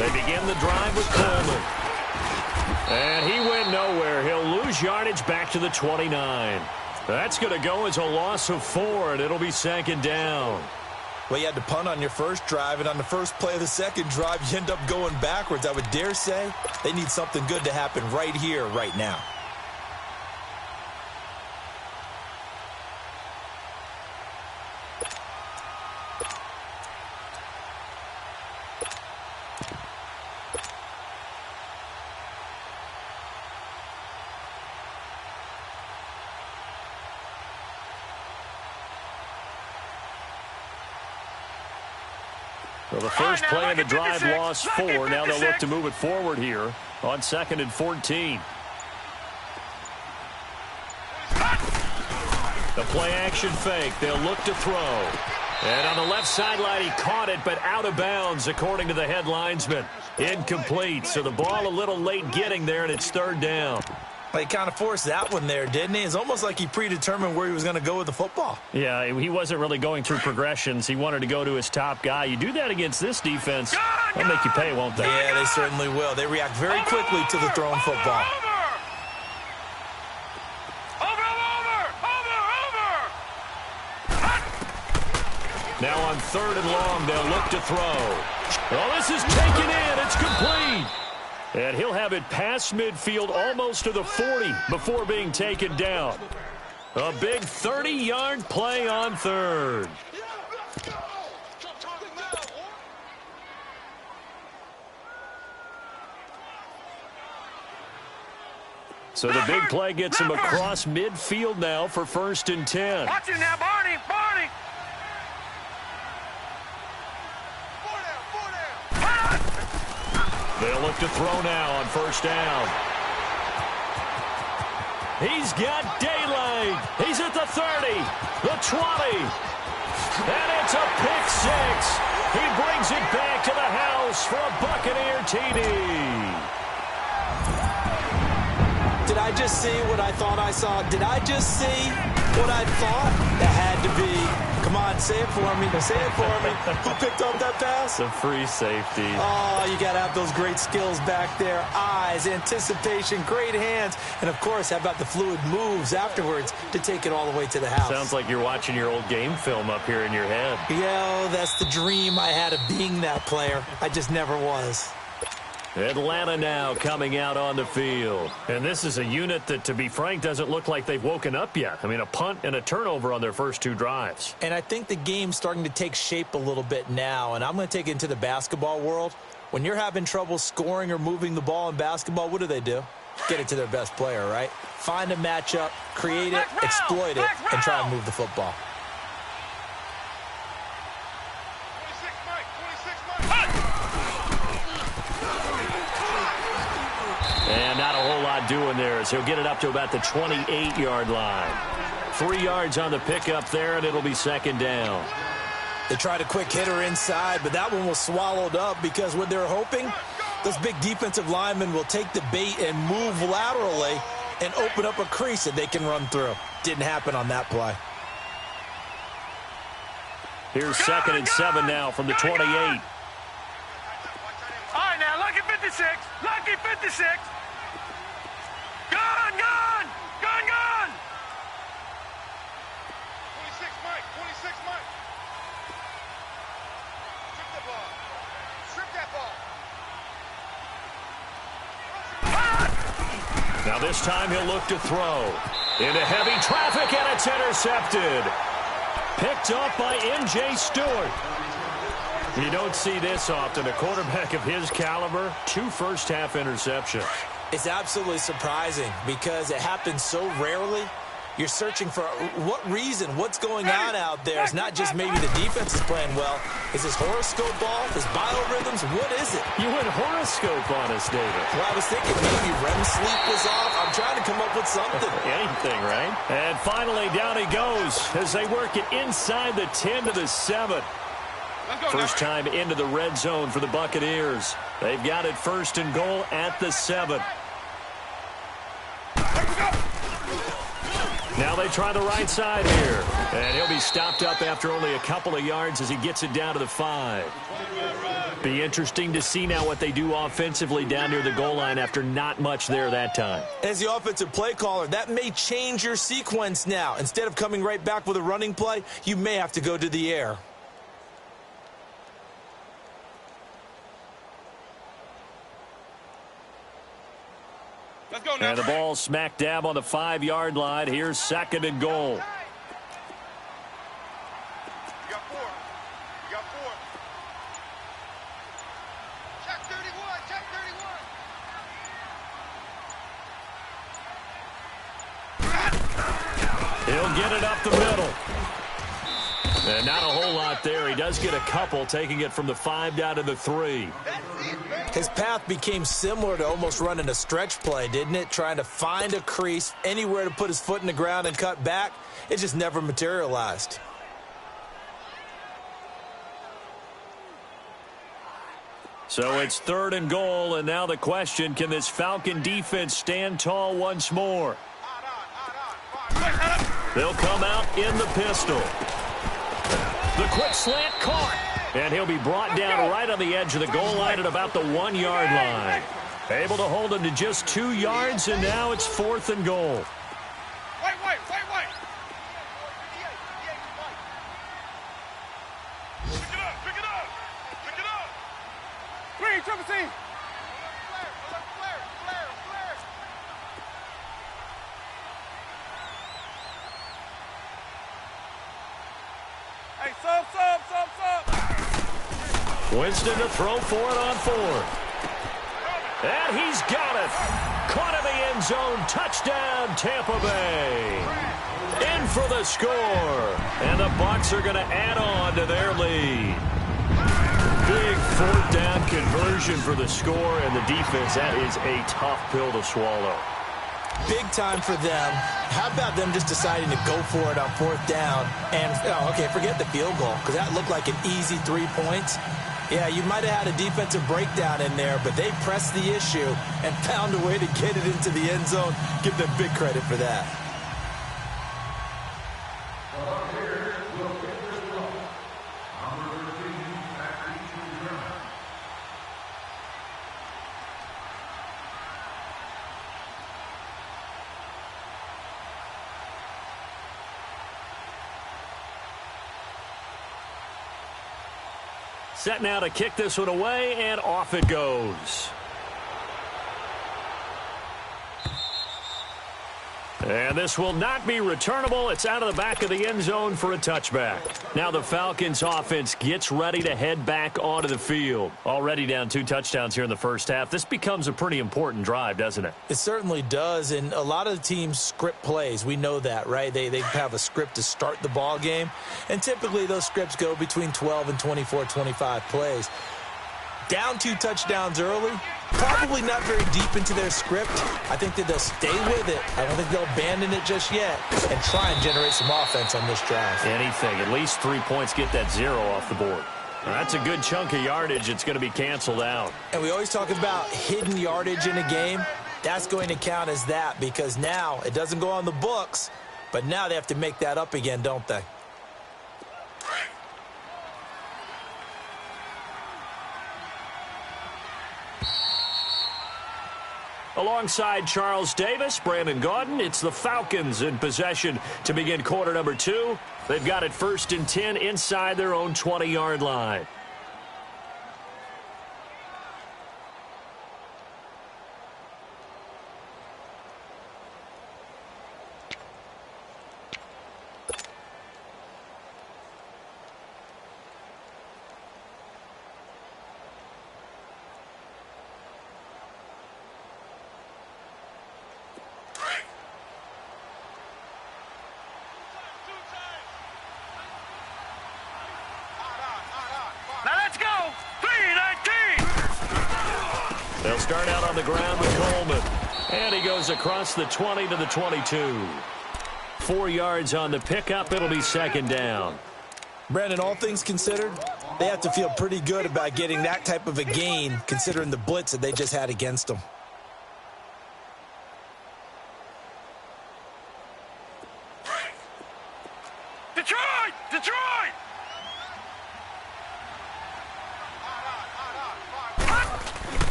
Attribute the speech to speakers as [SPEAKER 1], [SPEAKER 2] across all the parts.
[SPEAKER 1] They begin the drive with Coleman. And he went nowhere. He'll lose yardage back to the 29. That's going to go as a loss of 4, and it'll be second down.
[SPEAKER 2] Well, you had to punt on your first drive, and on the first play of the second drive, you end up going backwards. I would dare say they need something good to happen right here, right now.
[SPEAKER 1] Well, the first play of the drive lost 4. Now they'll look to move it forward here on 2nd and 14. The play action fake. They'll look to throw. And on the left sideline, he caught it, but out of bounds, according to the head linesman. Incomplete. So the ball a little late getting there, and it's 3rd down.
[SPEAKER 2] He kind of forced that one there, didn't he? It's almost like he predetermined where he was going to go with the football.
[SPEAKER 1] Yeah, he wasn't really going through progressions. He wanted to go to his top guy. You do that against this defense, they'll make you pay, won't they?
[SPEAKER 2] Yeah, they certainly will. They react very quickly to the thrown football.
[SPEAKER 1] Now on 3rd and long, they'll look to throw. Oh, this is taken in. It's complete. And he'll have it past midfield almost to the 40 before being taken down. A big 30-yard play on 3rd. So the big play gets him across midfield now for 1st and 10.
[SPEAKER 3] Watch it now, Barney, Barney.
[SPEAKER 1] They'll look to throw now on 1st down. He's got daylight. He's at the 30, the 20. And it's a pick 6. He brings it back to the house for a Buccaneer TD.
[SPEAKER 2] Did I just see what I thought I saw? Did I just see what I thought? It had to be. Come on, say it for me. Say it for me. Who picked up that pass?
[SPEAKER 1] The free safety.
[SPEAKER 2] Oh, you got to have those great skills back there. Eyes, anticipation, great hands. And, of course, how about the fluid moves afterwards to take it all the way to the house?
[SPEAKER 1] Sounds like you're watching your old game film up here in your head.
[SPEAKER 2] Yeah, that's the dream I had of being that player. I just never was.
[SPEAKER 1] Atlanta now coming out on the field. And this is a unit that, to be frank, doesn't look like they've woken up yet. I mean, a punt and a turnover on their first 2 drives.
[SPEAKER 2] And I think the game's starting to take shape a little bit now. And I'm going to take it into the basketball world. When you're having trouble scoring or moving the ball in basketball, what do? Get it to their best player, right? Find a matchup, create it, exploit it, and try and move the football.
[SPEAKER 1] And not a whole lot doing there as he'll get it up to about the 28-yard line. 3 yards on the pickup there, and it'll be 2nd down.
[SPEAKER 2] They tried a quick hitter inside, but that one was swallowed up because what they're hoping, those big defensive linemen will take the bait and move laterally and open up a crease that they can run through. Didn't happen on that play.
[SPEAKER 1] Here's 2nd and 7 now from the 28.
[SPEAKER 3] All right, now, lucky 56. Lucky 56. Gone, gone, gone, gone. 26, Mike, 26, Mike. Strip the ball. Strip that ball.
[SPEAKER 1] Now this time he'll look to throw. Into heavy traffic, and it's intercepted. Picked off by M.J. Stewart. You don't see this often. A quarterback of his caliber, 2 first-half interceptions.
[SPEAKER 2] It's absolutely surprising because it happens so rarely. You're searching for what reason, what's going on out there. It's not just maybe the defense is playing well. Is his horoscope off? His biorhythms? What is it?
[SPEAKER 1] You went horoscope on us, David.
[SPEAKER 2] Well, I was thinking maybe REM sleep was off. I'm trying to come up with something.
[SPEAKER 1] Anything, right? And finally, down he goes as they work it inside the 10 to the 7. First time into the red zone for the Buccaneers. They've got it 1st and goal at the 7. Now they try the right side here. And he'll be stopped up after only a couple of yards as he gets it down to the 5. Be interesting to see now what they do offensively down near the goal line after not much there that time.
[SPEAKER 2] As the offensive play caller, that may change your sequence now. Instead of coming right back with a running play, you may have to go to the air.
[SPEAKER 3] Let's go now.
[SPEAKER 1] And the ball smack dab on the 5-yard line. Here's 2nd and goal.
[SPEAKER 3] You got 4. You got 4. Check 31. Check 31.
[SPEAKER 1] He'll get it up the middle. And not a whole lot there. He does get a couple, taking it from the 5 down to the 3.
[SPEAKER 2] His path became similar to almost running a stretch play, didn't it? Trying to find a crease, anywhere to put his foot in the ground and cut back. It just never materialized.
[SPEAKER 1] So it's 3rd and goal, and now the question, can this Falcon defense stand tall once more? They'll come out in the pistol. The quick slant caught. And he'll be brought down right on the edge of the goal line at about the 1-yard line. Able to hold him to just 2 yards, and now it's 4th and goal.
[SPEAKER 3] Wait. Pick it up. Green, triple C. Flare. Hey, sub.
[SPEAKER 1] Winston to throw for it on 4th. And he's got it. Caught in the end zone. Touchdown, Tampa Bay. In for the score. And the Bucs are going to add on to their lead. Big 4th down conversion for the score, and the defense, that is a tough pill to swallow.
[SPEAKER 2] Big time for them. How about them just deciding to go for it on 4th down? And, okay, forget the field goal, because that looked like an easy 3 points. Yeah, you might have had a defensive breakdown in there, but they pressed the issue and found a way to get it into the end zone. Give them big credit for that.
[SPEAKER 1] Set now to kick this one away, and off it goes. And this will not be returnable. It's out of the back of the end zone for a touchback. Now the Falcons offense gets ready to head back onto the field. Already down 2 touchdowns here in the first half. This becomes a pretty important drive, doesn't it?
[SPEAKER 2] It certainly does, and a lot of the teams script plays. We know that, right? They have a script to start the ball game, and typically those scripts go between 12 and 24, 25 plays. Down 2 touchdowns early, probably not very deep into their script. I think that they'll stay with it. I don't think they'll abandon it just yet and try and generate some offense on this drive.
[SPEAKER 1] Anything. At least 3 points, get that 0 off the board. That's a good chunk of yardage. It's going to be canceled out.
[SPEAKER 2] And we always talk about hidden yardage in a game. That's going to count as that because now it doesn't go on the books, but now they have to make that up again, don't they?
[SPEAKER 1] Alongside Charles Davis, Brandon Gaudin, it's the Falcons in possession to begin quarter number 2. They've got it 1st and 10 inside their own 20-yard line. They'll start out on the ground with Coleman. And he goes across the 20 to the 22. 4 yards on the pickup. It'll be 2nd down.
[SPEAKER 2] Brandon, all things considered, they have to feel pretty good about getting that type of a gain considering the blitz that they just had against them.
[SPEAKER 3] Detroit!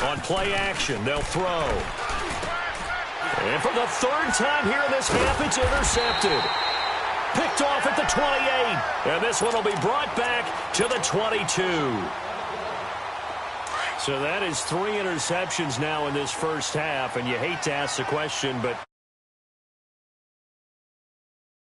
[SPEAKER 1] On play action, they'll throw. And for the third time here in this half, it's intercepted. Picked off at the 28. And this one will be brought back to the 22. So that is 3 interceptions now in this first half. And you hate to ask the question, but